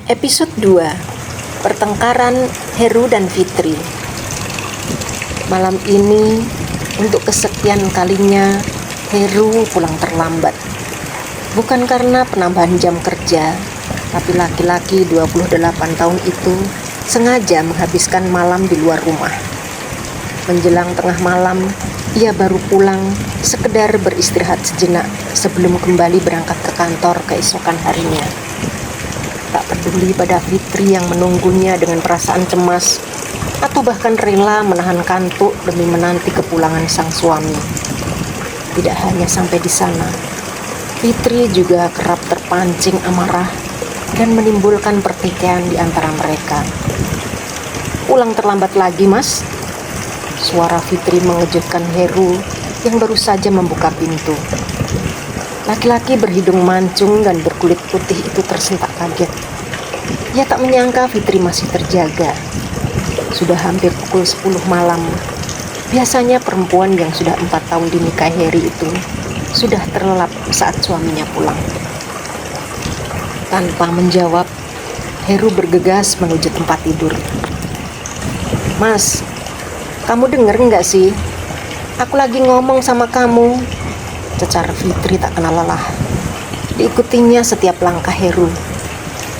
Episode 2, Pertengkaran Heru dan Fitri. Malam ini, untuk kesekian kalinya, Heru pulang terlambat. Bukan karena penambahan jam kerja, tapi laki-laki 28 tahun itu sengaja menghabiskan malam di luar rumah. Menjelang tengah malam, ia baru pulang sekedar beristirahat sejenak sebelum kembali berangkat ke kantor keesokan harinya. Tak peduli pada Fitri yang menunggunya dengan perasaan cemas atau bahkan rela menahan kantuk demi menanti kepulangan sang suami. Tidak hanya sampai di sana, Fitri juga kerap terpancing amarah dan menimbulkan pertikaian di antara mereka. "Pulang terlambat lagi, Mas?" Suara Fitri mengejutkan Heru yang baru saja membuka pintu. Laki-laki berhidung mancung dan berkulit putih itu tersentak kaget. Ia tak menyangka Fitri masih terjaga. Sudah hampir pukul 10 malam. Biasanya perempuan yang sudah 4 tahun dinikahi Heri itu sudah terlelap saat suaminya pulang. Tanpa menjawab, Heru bergegas menuju tempat tidur. "Mas, kamu denger nggak sih? Aku lagi ngomong sama kamu," cecar Fitri tak kenal lelah. Diikutinya setiap langkah Heru.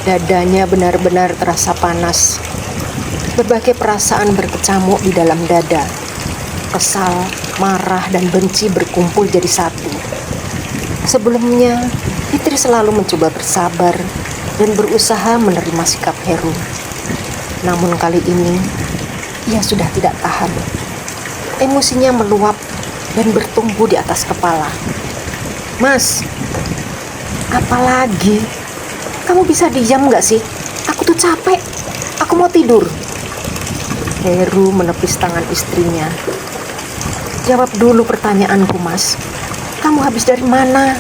Dadanya benar-benar terasa panas. Berbagai perasaan berkecamuk di dalam dada. Kesal, marah, dan benci berkumpul jadi satu. Sebelumnya, Fitri selalu mencoba bersabar dan berusaha menerima sikap Heru. Namun kali ini, ia sudah tidak tahan. Emosinya meluap dan bertumbuh di atas kepala. "Mas, apalagi? Kamu bisa diam gak sih? Aku tuh capek. Aku mau tidur." Heru menepis tangan istrinya. "Jawab dulu pertanyaanku, Mas. Kamu habis dari mana?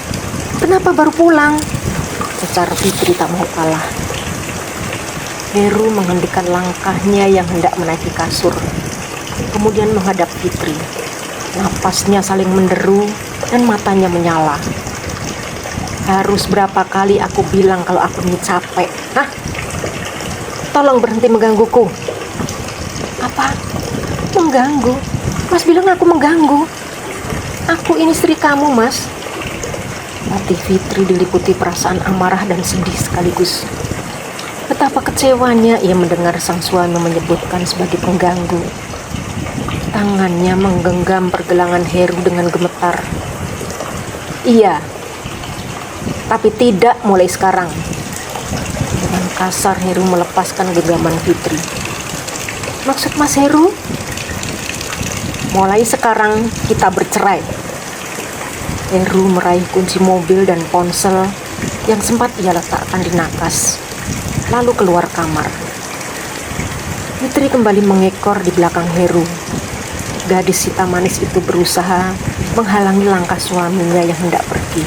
Kenapa baru pulang?" cecar Fitri tak mau kalah. Heru menghentikan langkahnya yang hendak menaiki kasur. Kemudian menghadap Fitri. Napasnya saling menderu dan matanya menyala. "Harus berapa kali aku bilang kalau aku ini capek? Hah? Tolong berhenti menggangguku." "Apa? Mengganggu? Mas bilang aku mengganggu? Aku ini istri kamu, Mas." Hati Fitri diliputi perasaan amarah dan sedih sekaligus. Betapa kecewanya ia mendengar sang suami menyebutkan sebagai pengganggu. Tangannya menggenggam pergelangan Heru dengan gemetar. "Iya, tapi tidak mulai sekarang." Dengan kasar Heru melepaskan genggaman Fitri. "Maksud Mas Heru?" "Mulai sekarang kita bercerai." Heru meraih kunci mobil dan ponsel yang sempat ia letakkan di nakas, lalu keluar kamar. Fitri kembali mengekor di belakang Heru. Gadis hitam manis itu berusaha menghalangi langkah suaminya yang hendak pergi.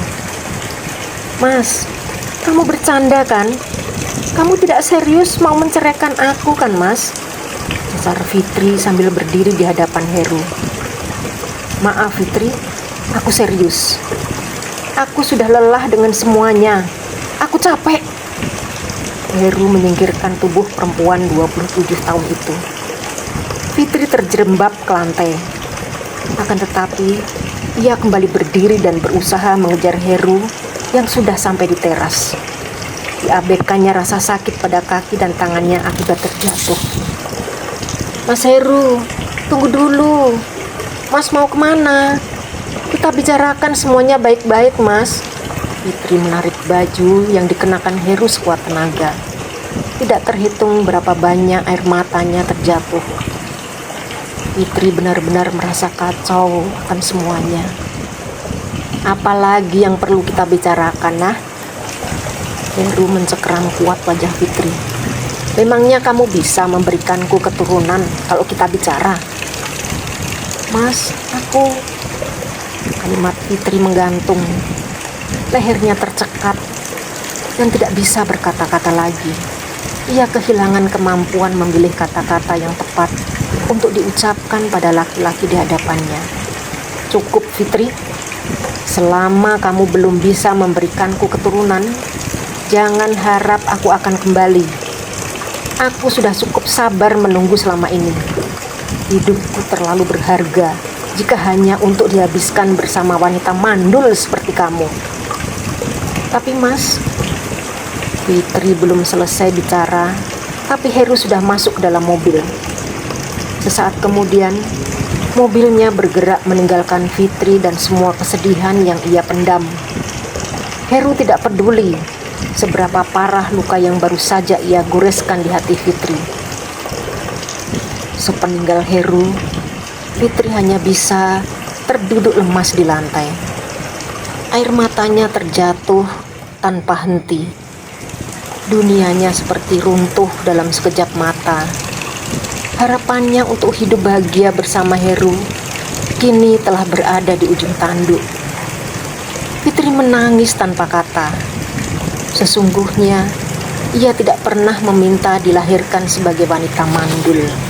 "Mas, kamu bercanda kan? Kamu tidak serius mau menceraikan aku kan, Mas?" cecar Fitri sambil berdiri di hadapan Heru. "Maaf Fitri, aku serius. Aku sudah lelah dengan semuanya. Aku capek." Heru menyingkirkan tubuh perempuan 27 tahun itu. Fitri terjerembab ke lantai. Akan tetapi, ia kembali berdiri dan berusaha mengejar Heru yang sudah sampai di teras. Diabaikannya rasa sakit pada kaki dan tangannya akibat terjatuh. "Mas Heru, tunggu dulu. Mas mau kemana? Kita bicarakan semuanya baik-baik, Mas." Fitri menarik baju yang dikenakan Heru sekuat tenaga. Tidak terhitung berapa banyak air matanya terjatuh. Fitri benar-benar merasa kacau akan semuanya. "Apalagi yang perlu kita bicarakan, nah?" Heru mencekram kuat wajah Fitri. "Memangnya kamu bisa memberikanku keturunan kalau kita bicara?" "Mas, aku..." Kalimat Fitri menggantung. Lehernya tercekat dan tidak bisa berkata-kata lagi. Ia kehilangan kemampuan memilih kata-kata yang tepat untuk diucapkan pada laki-laki di hadapannya. "Cukup Fitri, selama kamu belum bisa memberikanku keturunan, Jangan harap aku akan kembali. Aku sudah cukup sabar menunggu selama ini. Hidupku terlalu berharga jika hanya untuk dihabiskan bersama wanita mandul seperti kamu. Tapi Mas, Fitri belum selesai bicara, tapi Heru sudah masuk ke dalam mobil. Sesaat kemudian, mobilnya bergerak meninggalkan Fitri dan semua kesedihan yang ia pendam. Heru tidak peduli seberapa parah luka yang baru saja ia goreskan di hati Fitri. Sepeninggal Heru, Fitri hanya bisa terduduk lemas di lantai. Air matanya terjatuh tanpa henti. Dunianya seperti runtuh dalam sekejap mata. Harapannya untuk hidup bahagia bersama Heru kini telah berada di ujung tanduk. Fitri menangis tanpa kata. Sesungguhnya ia tidak pernah meminta dilahirkan sebagai wanita mandul.